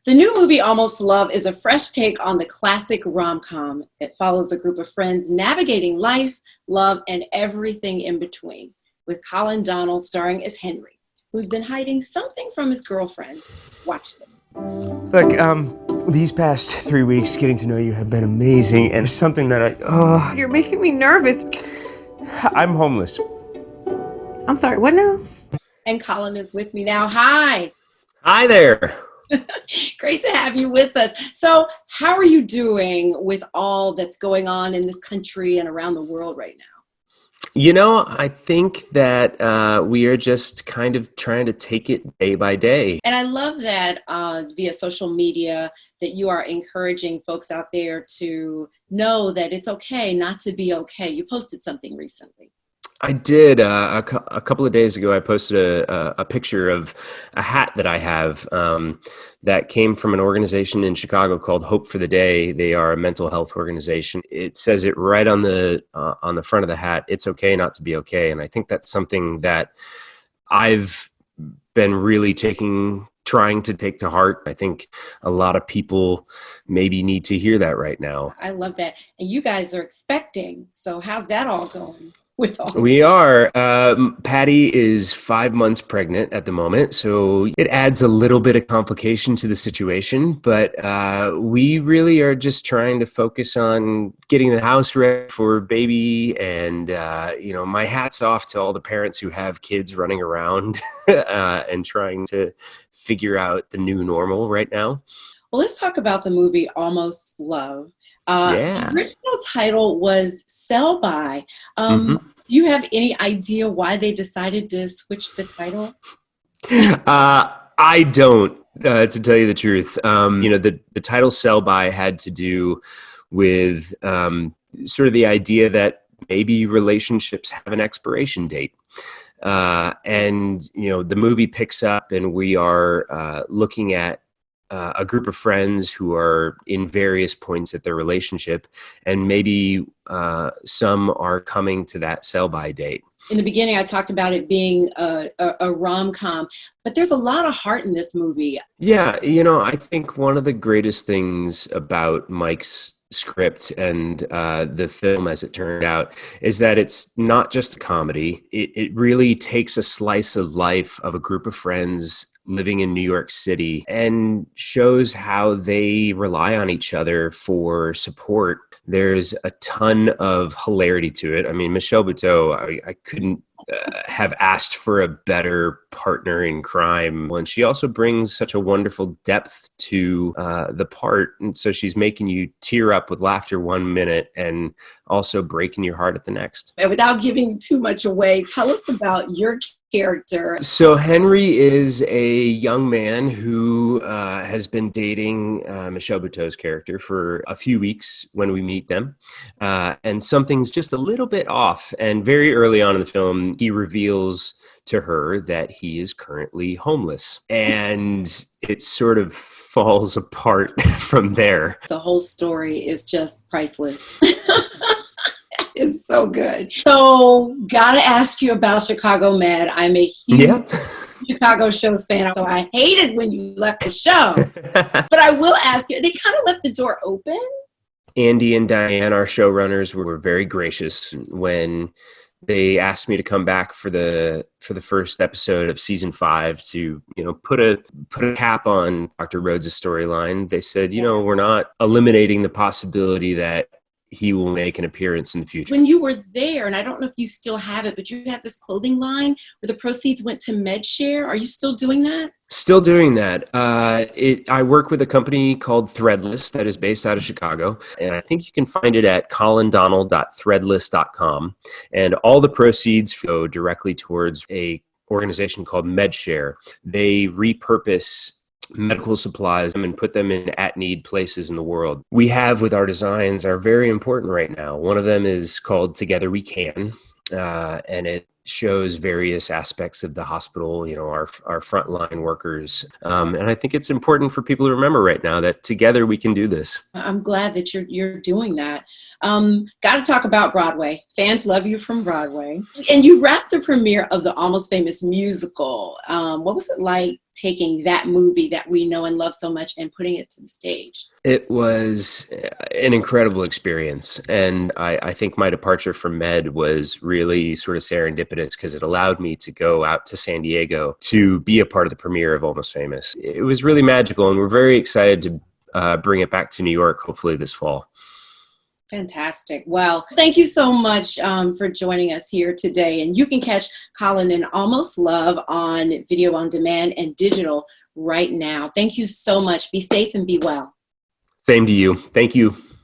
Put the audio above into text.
The new movie Almost Love is a fresh take on the classic rom-com. It follows a group of friends navigating life, love, and everything in between, with Colin Donnell starring as Henry, who's been hiding something from his girlfriend. Watch them. Look, these past 3 weeks getting to know you have been amazing, and something that You're making me nervous. I'm homeless. I'm sorry, what now? And Colin is with me now. Hi. Hi there. Great to have you with us. So how are you doing with all that's going on in this country and around the world right now? You know, I think that we are just kind of trying to take it day by day. And I love that via social media that you are encouraging folks out there to know that it's okay not to be okay. You posted something recently. I did. A couple of days ago, I posted a picture of a hat that I have that came from an organization in Chicago called Hope for the Day. They are a mental health organization. It says it right on the front of the hat. It's okay not to be okay. And I think that's something that I've been really trying to take to heart. I think a lot of people maybe need to hear that right now. I love that. And you guys are expecting. So how's that all going? We are. Patty is 5 months pregnant at the moment, so it adds a little bit of complication to the situation, but we really are just trying to focus on getting the house ready for baby, and my hat's off to all the parents who have kids running around and trying to figure out the new normal right now. Well, let's talk about the movie Almost Love. Yeah. The original title was Sell By. Do you have any idea why they decided to switch the title? I don't, to tell you the truth. The title Sell By had to do with sort of the idea that maybe relationships have an expiration date. The movie picks up and we are looking at a group of friends who are in various points at their relationship, and maybe some are coming to that sell-by date. In the beginning, I talked about it being a rom-com, but there's a lot of heart in this movie. Yeah, I think one of the greatest things about Mike's script and the film, as it turned out, is that it's not just a comedy. It really takes a slice of life of a group of friends living in New York City and shows how they rely on each other for support. There's a ton of hilarity to it. I mean, Michelle Buteau, I couldn't have asked for a better partner in crime. And she also brings such a wonderful depth to the part. And so she's making you tear up with laughter 1 minute and also breaking your heart at the next. And without giving too much away, tell us about your character. So Henry is a young man who has been dating Michelle Buteau's character for a few weeks when we meet them. And something's just a little bit off. And very early on in the film, he reveals to her that he is currently homeless. And it sort of falls apart from there. The whole story is just priceless. It's so good. So, gotta ask you about Chicago Med. I'm a huge Chicago shows fan, so I hated when you left the show. But I will ask you, they kind of left the door open. Andy and Diane, our showrunners, were very gracious when they asked me to come back for the first episode of season 5 to, put a cap on Dr. Rhodes' storyline. They said, we're not eliminating the possibility that he will make an appearance in the future. When you were there, and I don't know if you still have it, but you had this clothing line where the proceeds went to MedShare. Are you still doing that? Still doing that. I work with a company called Threadless that is based out of Chicago, and I think you can find it at colindonnell.threadless.com. And all the proceeds go directly towards a organization called MedShare. They repurpose medical supplies and put them in at-need places in the world. We have with our designs are very important right now. One of them is called Together We Can, and it shows various aspects of the hospital, our frontline workers. And I think it's important for people to remember right now that together we can do this. I'm glad that you're doing that. Got to talk about Broadway. Fans love you from Broadway. And you wrapped the premiere of the Almost Famous musical. What was it like taking that movie that we know and love so much and putting it to the stage? It was an incredible experience. And I think my departure from Med was really sort of serendipitous because it allowed me to go out to San Diego to be a part of the premiere of Almost Famous. It was really magical, and we're very excited to bring it back to New York, hopefully this fall. Fantastic. Well, thank you so much for joining us here today. And you can catch Colin in Almost Love on video on demand and digital right now. Thank you so much. Be safe and be well. Same to you. Thank you.